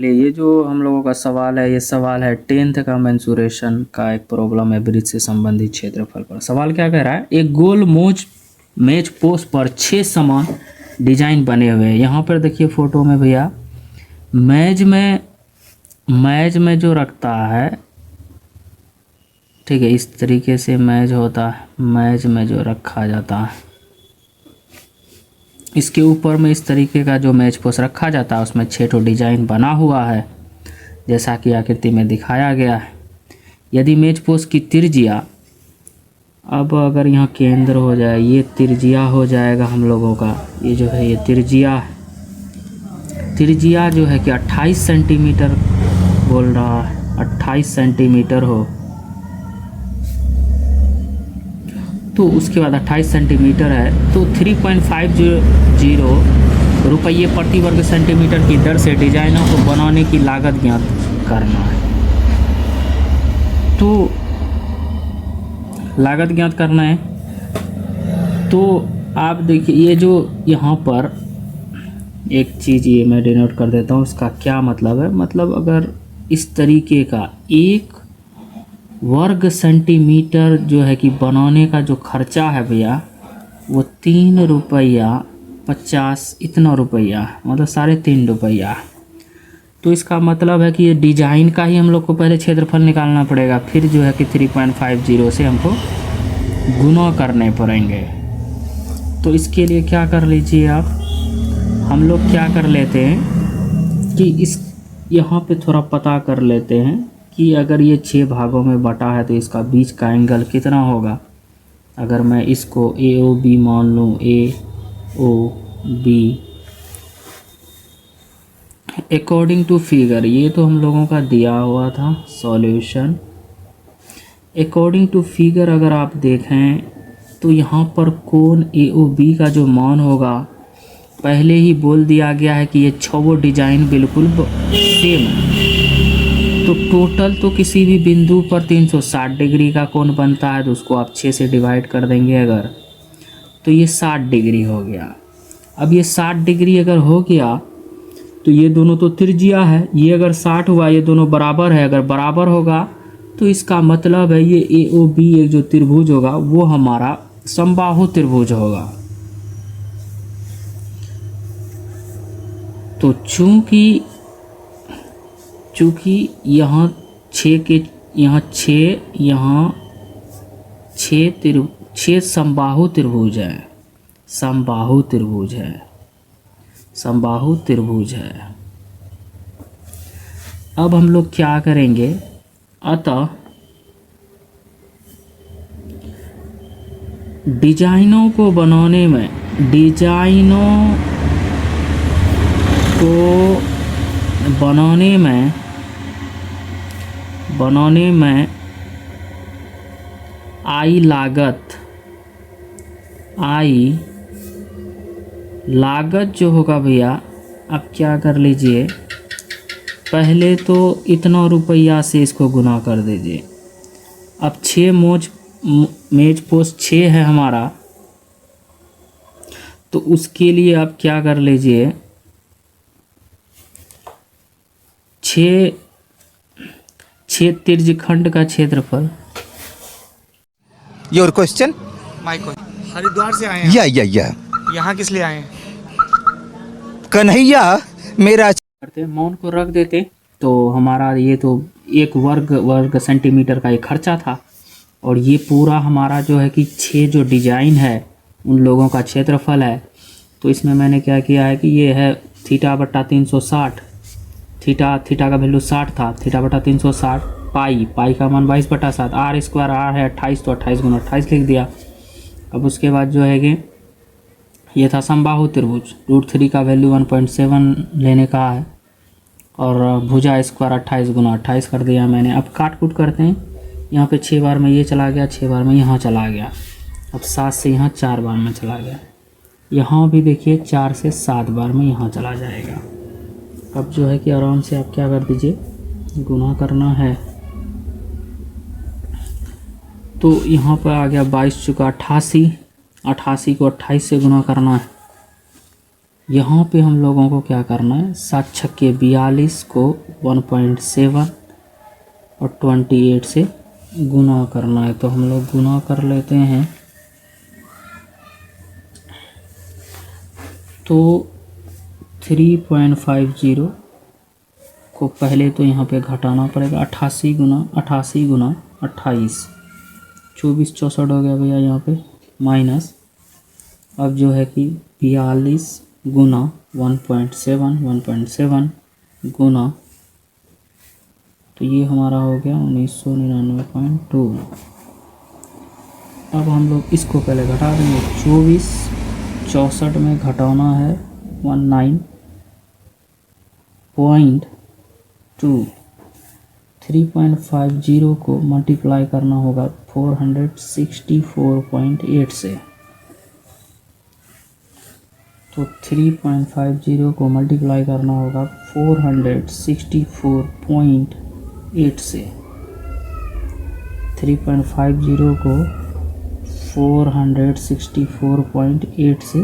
ये जो हम लोगों का सवाल है, ये सवाल है 10th का मेंसुरेशन का एक प्रॉब्लम है ब्रिज से संबंधित क्षेत्रफल पर। सवाल क्या कह रहा है, एक गोल मेज पोस्ट पर 6 समान डिजाइन बने हुए हैं। यहाँ पर देखिए फोटो में भैया, मेज में जो रखता है, ठीक है, इस तरीके से मेज होता है, मेज में जो रखा जाता है, इसके ऊपर में इस तरीके का जो मेज पोस्ट रखा जाता है उसमें 6 ठो डिजाइन बना हुआ है जैसा कि आकृति में दिखाया गया है। यदि मेज पोस्ट की त्रिज्या, अब अगर यहाँ केंद्र हो जाए, ये त्रिज्या हो जाएगा हम लोगों का, ये जो है ये त्रिज्या जो है कि 28 सेंटीमीटर बोल रहा है, 28 सेंटीमीटर हो, तो उसके बाद 28 सेंटीमीटर है तो 3.50 रुपये प्रति वर्ग सेंटीमीटर की दर से डिजाइनों को बनाने की लागत ज्ञात करना है। तो लागत ज्ञात करना है, तो आप देखिए ये जो यहाँ पर एक चीज़ ये मैं डिनोट कर देता हूँ, इसका क्या मतलब है। मतलब अगर इस तरीके का 1 वर्ग सेंटीमीटर जो है कि बनाने का जो खर्चा है भैया, वो 3 रुपया 50 इतना रुपया, मतलब 3.5 रुपया। तो इसका मतलब है कि ये डिजाइन का ही हम लोग को पहले क्षेत्रफल निकालना पड़ेगा, फिर जो है कि 3.50 से हमको गुना करने पड़ेंगे। तो इसके लिए क्या कर लीजिए आप, हम लोग क्या कर लेते हैं कि इस यहाँ पे थोड़ा पता कर लेते हैं कि अगर ये 6 भागों में बटा है तो इसका बीच का एंगल कितना होगा। अगर मैं इसको AOB मान लूँ, AOB अकॉर्डिंग टू फिगर, ये तो हम लोगों का दिया हुआ था सॉल्यूशन। अकॉर्डिंग टू फिगर अगर आप देखें तो यहाँ पर कोण AOB का जो मान होगा, पहले ही बोल दिया गया है कि ये 6 डिजाइन बिल्कुल सेम है। तो टोटल तो किसी भी बिंदु पर 360 डिग्री का कोण बनता है, तो उसको आप 6 से डिवाइड कर देंगे अगर, तो ये 60 डिग्री हो गया। अब ये 60 डिग्री अगर हो गया तो ये दोनों तो त्रिज्या है, ये अगर 60 हुआ, ये दोनों बराबर है, अगर बराबर होगा तो इसका मतलब है ये AOB एक जो त्रिभुज होगा वो हमारा समबाहु त्रिभुज होगा। तो चूंकि यहाँ 6 के यहाँ 6 समबाहु त्रिभुज है, समबाहु त्रिभुज है। अब हम लोग क्या करेंगे, अतः डिजाइनों को बनाने में आई लागत जो होगा भैया, अब क्या कर लीजिए, पहले तो इतना रुपया से इसको गुना कर दीजिए। अब 6 मेज पोस्ट 6 है हमारा, तो उसके लिए आप क्या कर लीजिए, 6 त्रिज्यखंड का क्षेत्रफल। Your question? My question, Haridwar से आए हैं। या यहाँ किस लिए आए हैं? कन्हैया मेरा करते मौन को रख देते, तो हमारा ये तो 1 वर्ग सेंटीमीटर का एक खर्चा था, और ये पूरा हमारा जो है कि 6 जो डिजाइन है उन लोगों का क्षेत्रफल है। तो इसमें मैंने क्या किया है कि ये है θ/360, थीटा का वैल्यू 60 था, θ/360, पाई का मान 22/7, r² r है 28, तो 28 × 28 लिख दिया। अब उसके बाद जो है कि ये था समबाहु त्रिभुज, √3 का वैल्यू 1.7 लेने का है, और भुजा स्क्वायर 28 × 28 कर दिया मैंने। अब काट कूट करते हैं, यहाँ पे 6 बार में ये चला गया, 6 बार में यहाँ चला गया, अब 7 से यहाँ 4 बार में चला गया, यहाँ भी देखिए 4 से 7 बार में यहाँ चला जाएगा। अब जो है कि आराम से आप क्या कर दीजिए, गुना करना है, तो यहाँ पर आ गया 22 चुका 88, 88 को 28 से गुना करना है, यहाँ पे हम लोगों को क्या करना है, 7 छक्के 42 को 1.7 और 28 से गुना करना है। तो हम लोग गुना कर लेते हैं। तो 3.50 को पहले तो यहाँ पे घटाना पड़ेगा। 88 गुना 28, 24 64 हो गया भैया यहाँ पे माइनस। अब जो है कि 42 गुना 1.7 गुना, तो ये हमारा हो गया 1999.2। अब हम लोग इसको पहले घटा देंगे। 24 64 में घटाना है 19.2। 3.50 को मल्टीप्लाई करना होगा 464.8 से। तो 3.50 को मल्टीप्लाई करना होगा 464.8 से। 3.50 को 464.8 से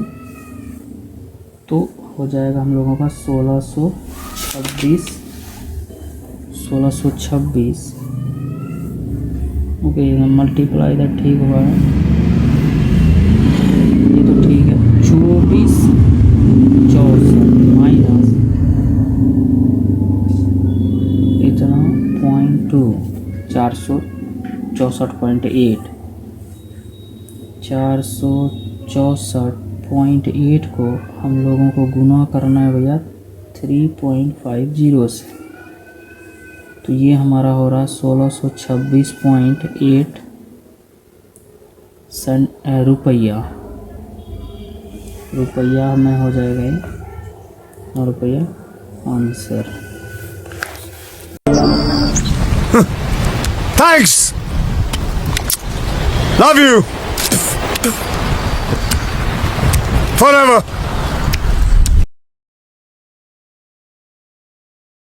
तो हो जाएगा हम लोगों का 1626। ओके, मल्टीप्लाई इधर ठीक हुआ है, ये तो ठीक है। 24 64 माइनस इतना 0.2 464.8 464.8 को हम लोगों को गुना करना है भैया 3.50 से। तो ये हमारा हो रहा है 1626.8 रुपया में हो जाएगा ये, और रुपया answer. Thanks. Love you. Forever.